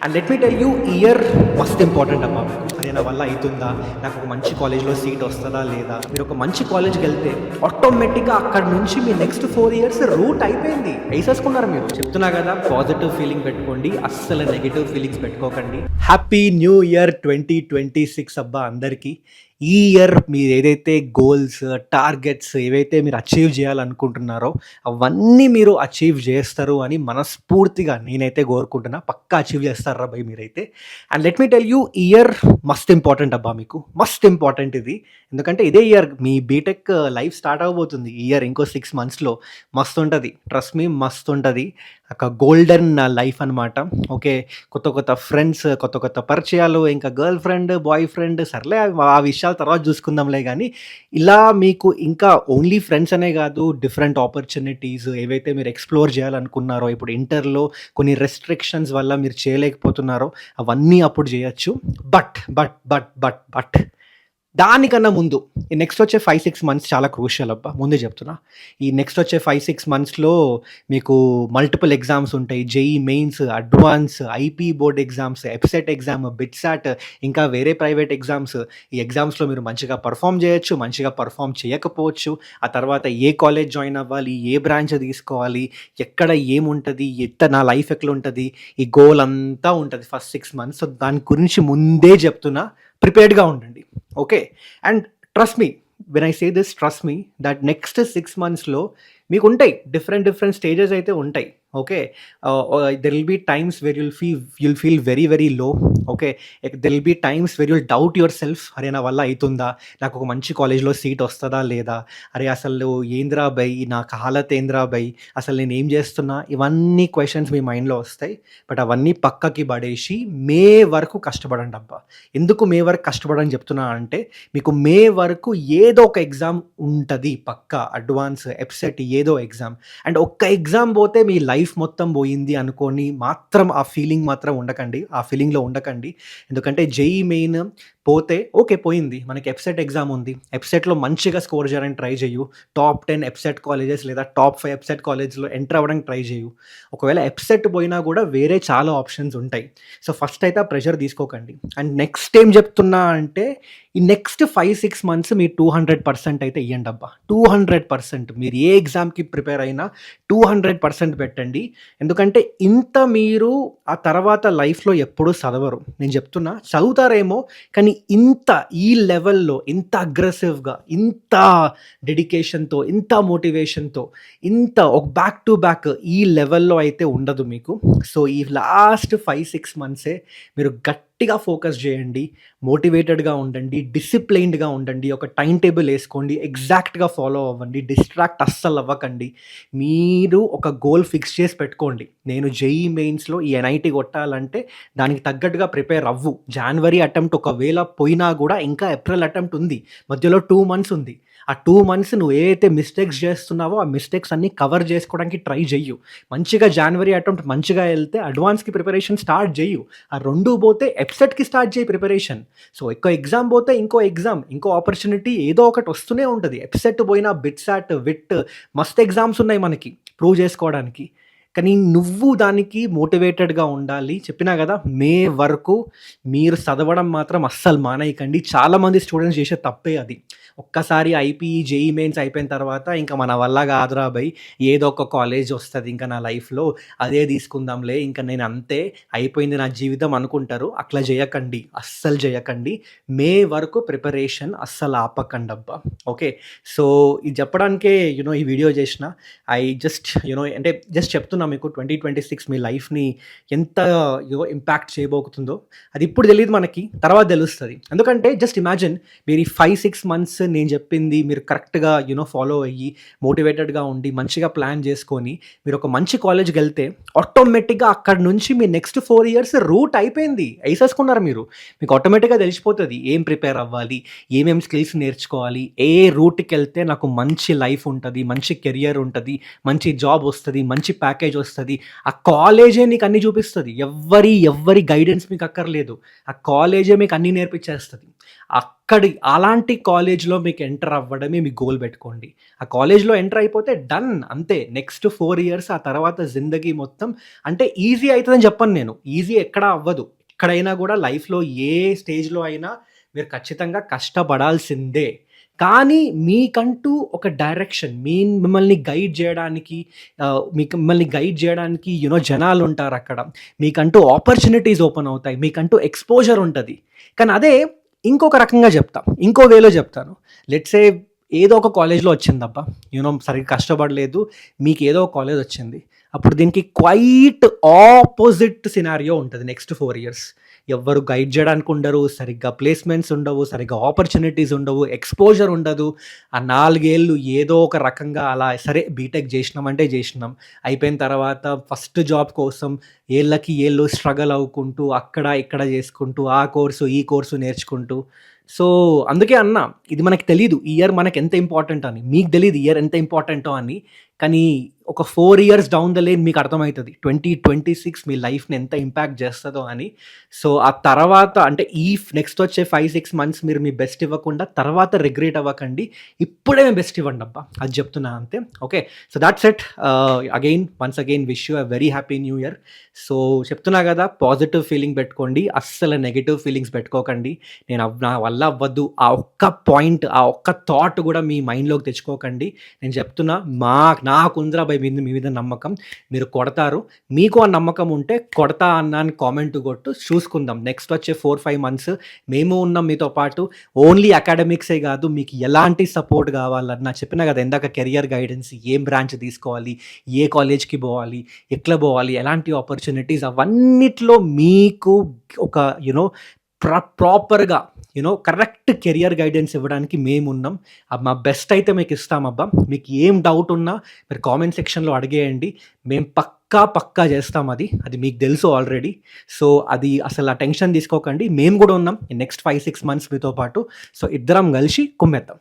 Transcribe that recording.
And let me tell you, year must important అమ్మా. అదే నా వల్ల అవుతుందా, నాకు ఒక మంచి కాలేజ్లో సీట్ వస్తుందా లేదా. మీరు ఒక మంచి కాలేజ్కి వెళ్తే ఆటోమేటిక్గా అక్కడ నుంచి మీ నెక్స్ట్ 4 years రూట్ అయిపోయింది, వేసేసుకున్నారు. మీరు చెప్తున్నా కదా, పాజిటివ్ ఫీలింగ్ పెట్టుకోండి, అస్సలు నెగిటివ్ ఫీలింగ్స్ పెట్టుకోకండి. హ్యాపీ న్యూ ఇయర్ 2026 అబ్బా అందరికీ. ఈ ఇయర్ మీరు ఏదైతే గోల్స్, టార్గెట్స్ ఏవైతే మీరు అచీవ్ చేయాలనుకుంటున్నారో అవన్నీ మీరు అచీవ్ చేస్తారు అని మనస్ఫూర్తిగా నేనైతే కోరుకుంటున్నా. పక్కా అచీవ్ చేస్తారా భయ్ మీరైతే. And let me tell you, year must important అబ్బా, మీకు మస్ట్ ఇంపార్టెంట్ ఇది. ఎందుకంటే ఇదే ఇయర్ మీ బీటెక్ లైఫ్ స్టార్ట్ అవబోతుంది. ఈ ఇయర్ ఇంకో 6 monthsలో మస్తు ఉంటుంది, ట్రస్ట్ మీ, మస్తు ఉంటుంది. ఒక గోల్డెన్ లైఫ్ అనమాట. ఓకే, కొత్త కొత్త ఫ్రెండ్స్, కొత్త కొత్త పరిచయాలు, ఇంకా గర్ల్ ఫ్రెండ్, బాయ్ ఫ్రెండ్, సర్లే ఆ విషయాలు తర్వాత చూసుకుందాంలే. కానీ ఇలా మీకు ఇంకా ఓన్లీ ఫ్రెండ్స్ అనే కాదు, డిఫరెంట్ ఆపర్చునిటీస్ ఏవైతే మీరు ఎక్స్ప్లోర్ చేయాలనుకున్నారో, ఇప్పుడు ఇంటర్లో కొన్ని రెస్ట్రిక్షన్స్ వల్ల మీరు చేయలేకపోతున్నారో అవన్నీ అప్పుడు చేయొచ్చు. But but but but but దానికన్నా ముందు ఈ నెక్స్ట్ వచ్చే 5-6 months చాలా క్రూషియల్ అబ్బా, ముందే చెప్తున్నా. ఈ నెక్స్ట్ వచ్చే 5-6 monthsలో మీకు మల్టిపుల్ ఎగ్జామ్స్ ఉంటాయి. JEE mains, advance, IP board exams, EAPCET exam, BITSAT, ఇంకా వేరే ప్రైవేట్ ఎగ్జామ్స్. ఈ ఎగ్జామ్స్లో మీరు మంచిగా పర్ఫామ్ చేయొచ్చు, మంచిగా పర్ఫామ్ చేయకపోవచ్చు. ఆ తర్వాత ఏ కాలేజ్ జాయిన్ అవ్వాలి, ఏ బ్రాంచ్ తీసుకోవాలి, ఎక్కడ ఏముంటుంది, నా లైఫ్ ఎట్లా ఉంటుంది, ఈ గోల్ అంతా ఉంటుంది ఫస్ట్ 6 months. సో దాని గురించి ముందే చెప్తున్నా, ప్రిపేర్డ్గా ఉండండి. Okay, and trust me when I say this, trust me that next 6 monthsలో మీకు ఉంటాయి డిఫరెంట్ స్టేజెస్ అయితే ఉంటాయి. Okay, there will be times where you'll feel very very low. Okay, there will be times where you'll doubt yourself. అరే నా వల్ల అవుతుందా, నాకు ఒక మంచి కాలేజ్లో సీట్ వస్తుందా లేదా, అరే అసలు ఏంద్రా బై, నాకు హాలత్ ఏంద్రా బై, అసలు నేను ఏం చేస్తున్నా, ఇవన్నీ క్వశ్చన్స్ మీ మైండ్లో వస్తాయి. బట్ అవన్నీ పక్కకి పడేసి మే వరకు కష్టపడండి అబ్బా. ఎందుకు మే వరకు కష్టపడని చెప్తున్నా అంటే, మీకు మే వరకు ఏదో ఒక ఎగ్జామ్ ఉంటుంది పక్కా, అడ్వాన్స్, ఎప్సెట్, ఏదో ఎగ్జామ్. అండ్ ఒక్క ఎగ్జామ్ పోతే మీ లైఫ్ మొత్తం పోయింది అనుకోని మాత్రం ఆ ఫీలింగ్ మాత్రం ఉండకండి, ఆ ఫీలింగ్లో ఉండకండి. ఎందుకంటే జేఈ మెయిన్ పోతే ఓకే పోయింది, మనకి ఎప్సెట్ ఎగ్జామ్ ఉంది, ఎప్సెట్లో మంచిగా స్కోర్ చేయడానికి ట్రై చేయు. టాప్ 10 ఎప్సెట్ కాలేజెస్ లేదా టాప్ 5 ఎప్సెట్ కాలేజ్లో ఎంటర్ అవ్వడానికి ట్రై చేయు. ఒకవేళ ఎప్సెట్ పోయినా కూడా వేరే చాలా ఆప్షన్స్ ఉంటాయి. సో ఫస్ట్ అయితే ఆ ప్రెషర్ తీసుకోకండి. అండ్ నెక్స్ట్ ఏం చెప్తున్నా అంటే, ఈ నెక్స్ట్ 5-6 months మీరు 200% అయితే ఇవ్వండి అబ్బా. 200% మీరు ఏ ఎగ్జామ్కి ప్రిపేర్ అయినా 200% పెట్టండి. ఎందుకంటే ఇంత మీరు ఆ తర్వాత లైఫ్లో ఎప్పుడూ చదవరు. నేను చెప్తున్నా, చదువుతారేమో కానీ ఇంత ఈ లెవెల్లో, ఇంత అగ్రెసివ్గా, ఇంత డెడికేషన్తో, ఇంత మోటివేషన్తో, ఇంత ఒక బ్యాక్ టు బ్యాక్ ఈ లెవెల్లో అయితే ఉండదు మీకు. సో ఈ లాస్ట్ 5-6 monthsే మీరు గట్టిగా ఫోకస్ చేయండి, మోటివేటెడ్గా ఉండండి, డిసిప్లైన్డ్గా ఉండండి, ఒక టైం టేబుల్ వేసుకోండి, ఎగ్జాక్ట్గా ఫాలో అవ్వండి, డిస్ట్రాక్ట్ అస్సలు అవ్వకండి. మీరు ఒక గోల్ ఫిక్స్ చేసి పెట్టుకోండి. నేను జేఈ మెయిన్స్లో ఈ ఎన్ఐటీ కొట్టాలంటే దానికి తగ్గట్టుగా ప్రిపేర్ అవ్వు. జనవరి అటెంప్ట్ ఒకవేళ పోయినా కూడా ఇంకా ఏప్రిల్ అటెంప్ట్ ఉంది, మధ్యలో 2 months ఉంది. ఆ 2 months నువ్వు ఏదైతే మిస్టేక్స్ చేస్తున్నావో ఆ మిస్టేక్స్ అన్నీ కవర్ చేసుకోవడానికి ట్రై చెయ్యు. మంచిగా జనవరి అటెంప్ట్ మంచిగా వెళ్తే అడ్వాన్స్కి ప్రిపరేషన్ స్టార్ట్ చెయ్యు. ఆ 2 పోతే ఎప్సెట్కి స్టార్ట్ చేయి ప్రిపరేషన్. సో ఎక్కువ ఎగ్జామ్ పోతే ఇంకో ఎగ్జామ్, ఇంకో ఆపర్చునిటీ ఏదో ఒకటి వస్తూనే ఉంటుంది. ఎప్సెట్ పోయినా బిట్సాట్, విట్, మస్తు ఎగ్జామ్స్ ఉన్నాయి మనకి ప్రూవ్ చేసుకోవడానికి. కానీ నువ్వు దానికి మోటివేటెడ్గా ఉండాలి. చెప్పినా కదా, మే వరకు మీరు చదవడం మాత్రం అస్సలు మానేయకండి. చాలామంది స్టూడెంట్స్ చేసే తప్పే అది. ఒక్కసారి ఐపీఈ, జేఈ మెయిన్స్ అయిపోయిన తర్వాత ఇంకా మన వల్ల కాదురా బై, ఏదో ఒక కాలేజ్ వస్తుంది ఇంకా నా లైఫ్లో, అదే తీసుకుందాంలే, ఇంకా నేను అంతే అయిపోయింది నా జీవితం అనుకుంటారు. అట్లా చేయకండి, అస్సలు చేయకండి. మే వరకు ప్రిపరేషన్ అస్సలు ఆపకండి అబ్బా. ఓకే, సో ఇది చెప్పడానికే ఈ వీడియో చేసిన. ఐ జస్ట్ అంటే జస్ట్ చెప్తున్నా మీకు, 2026 మీ లైఫ్ని ఎంత ఇంపాక్ట్ చేయబోతుందో అది ఇప్పుడు తెలియదు మనకి, తర్వాత తెలుస్తుంది. ఎందుకంటే జస్ట్ ఇమాజిన్, మీరు ఈ 5-6 months నేను చెప్పింది మీరు కరెక్ట్గా ఫాలో అయ్యి, మోటివేటెడ్గా ఉండి, మంచిగా ప్లాన్ చేసుకొని మీరు ఒక మంచి కాలేజ్కి వెళ్తే ఆటోమేటిక్గా అక్కడ నుంచి మీ నెక్స్ట్ 4 years రూట్ అయిపోయింది, వేసేసుకున్నారు మీరు. మీకు ఆటోమేటిక్గా తెలిసిపోతుంది ఏం ప్రిపేర్ అవ్వాలి, ఏమేమి స్కిల్స్ నేర్చుకోవాలి, ఏ రూట్కి వెళ్తే నాకు మంచి లైఫ్ ఉంటుంది, మంచి కెరియర్ ఉంటుంది, మంచి జాబ్ వస్తుంది, మంచి ప్యాకేజ్ వస్తుంది. ఆ కాలేజే నీకు అన్నీ చూపిస్తుంది. ఎవ్వరి గైడెన్స్ మీకు అక్కర్లేదు, ఆ కాలేజే మీకు అన్నీ నేర్పించేస్తుంది. అలాంటి కాలేజ్‌లో మీకు ఎంటర్ అవ్వడమే మీ గోల్ పెట్టుకోండి. ఆ కాలేజ్‌లో ఎంటర్ అయిపోతే డన్ అంతే. నెక్స్ట్ 4 ఇయర్స్ ఆ తర్వాత జిందగీ మొత్తం అంటే ఈజీ అయితదని చెప్పను నేను. ఈజీ ఎక్కడ అవ్వదు. ఎక్కడైనా గూడా లైఫ్‌లో ఏ స్టేజ్‌లో అయినా మీరు ఖచ్చితంగా కష్టపడాల్సిందే. కానీ మీకంటూ ఒక డైరెక్షన్ మిమ్మల్ని గైడ్ జేయడానికి మిమ్మల్ని గైడ్ జేయడానికి జనాలుంటారక్కడ. మీకంటూ ఆపర్చునిటీస్ ఓపెన్ అవుతాయి. మీకంటూ ఎక్స్‌పోజర్ ఉంటది. కానీ అదే ఇంకొక రకంగా జెప్తా. ఇంకో వేలో జెప్తాను. లెట్స్ సే ఏదో ఒక కాలేజ్‌లో వచ్చిందబ్బా! సరిగ్గా కష్టపడలేదు. మీకేదో ఒక కాలేజ్ వచ్చింది. అప్పుడు దీనికి క్వైట్ ఆపోజిట్ సినారియో ఉంటది నెక్స్ట్ 4 ఇయర్స్. ఎవ్వరు గైడ్ జేయడానికి ఉండరు. సరిగ్గా ప్లేస్‌మెంట్స్ ఉండవు. సరిగ్గా ఆపర్చునిటీస్ ఉండవు. ఎక్స్‌పోజర్ ఉండదు. ఆ 4 ఏళ్ళు ఏదో ఒక రకంగా అలా సరే బీటెక్ జేసినామంటే జేసినాం. అయిపోయిన తర్వాత ఫస్ట్ జాబ్ కోసం ఏళ్ళకి ఏళ్ళు స్ట్రగల్ అవ్వుకుంటూ అక్కడ, ఇక్కడ జేసుకుంటూ ఆ కోర్సు, ఈ కోర్సు నేర్చుకుంటూ సో, అందుకే అన్నా ఇది మనకు తెలీదు. ఈ ఇయర్ మనకెంత ఇంపార్టెంట్ అని. మీకు తెలీదు ఈ ఇయర్ ఎంత ఇంపార్టెంటో అని. కానీ ఒక 4 ఇయర్స్ డౌన్ ద లేన్ మీకు అర్థమైతది. 2026 మీ లైఫ్‌ని ఎంత ఇంపాక్ట్ చేస్తదో అని. సో, ఆ తర్వాత అంటే నెక్స్ట్ వచ్చే 5, 6 మంత్స్ మీరు మీ బెస్ట్ ఇవ్వకుండా తర్వాత రిగ్రెట్ అవ్వకండి. ఇప్పుడే మీ బెస్ట్ ఇవ్వండబ్బా! అది చెప్తున్నా అంతే. Okay. So, thoughts it. Once again wish you a very happy new year. So, చెప్తున్నా గదా! పాజిటివ్ ఫీలింగ్ పెట్టుకోండి. అస్సలు నెగెటివ్ ఫీలింగ్స్ పెట్టుకోకండి. నా వల్ల అవ్వద్దు. ఆ ఒక్క పాయింట్, ఆ ఒక్క థాట్ గూడా మీ మైండ్‌లోకి తెచ్చుకోకండి. నేను చెప్తున్నా నాకుందిరా భయ్ మీ మీద నమ్మకం. మీరు కొడతారు. మీకు ఆ నమ్మకం ఉంటే కొడతా అన్నా అని కామెంట్ కొట్టు చూసుకుందాం. నెక్స్ట్ వచ్చే 4, 5 మంత్స్ మేము ఉన్నాం మీతో పాటు. ఓన్లీ అకాడమిక్సే గాదు మీకు ఎలాంటి సపోర్ట్ గావాలన్నా చెప్పినా గదా! ఇందాక కెరియర్ గైడెన్స్ ఏం బ్రాంచ్ తీసుకోవాలి, ఏ కాలేజ్‌కి బోవాలి, ఎట్లా బోవాలి, ఎలాంటి ఆపర్చునిటీస్ అవన్నిట్లో మీకు ఒక ప్రాపర్‌గా కరెక్ట్ కెరియర్ గైడెన్స్ ఇవ్వడానికి మేమున్నాం. మా బెస్ట్ అయితే మీకు ఇస్తామబ్బా! మీకు ఏం డౌట్ ఉన్నా మీరు కామెంట్ సెక్షన్‌లో అడిగేయండి. మేము పక్కా చేస్తాం అది. అది మీకు తెలుసు ఆల్రెడీ. సో, అది అసలు ఆ టెన్షన్ తీసుకోకండి. మేము గూడా ఉన్నాం. నెక్స్ట్ 5, 6 మంత్స్ మీతో పాటు. సో, ఇద్దరం కలిసి కుమ్మేద్దాం.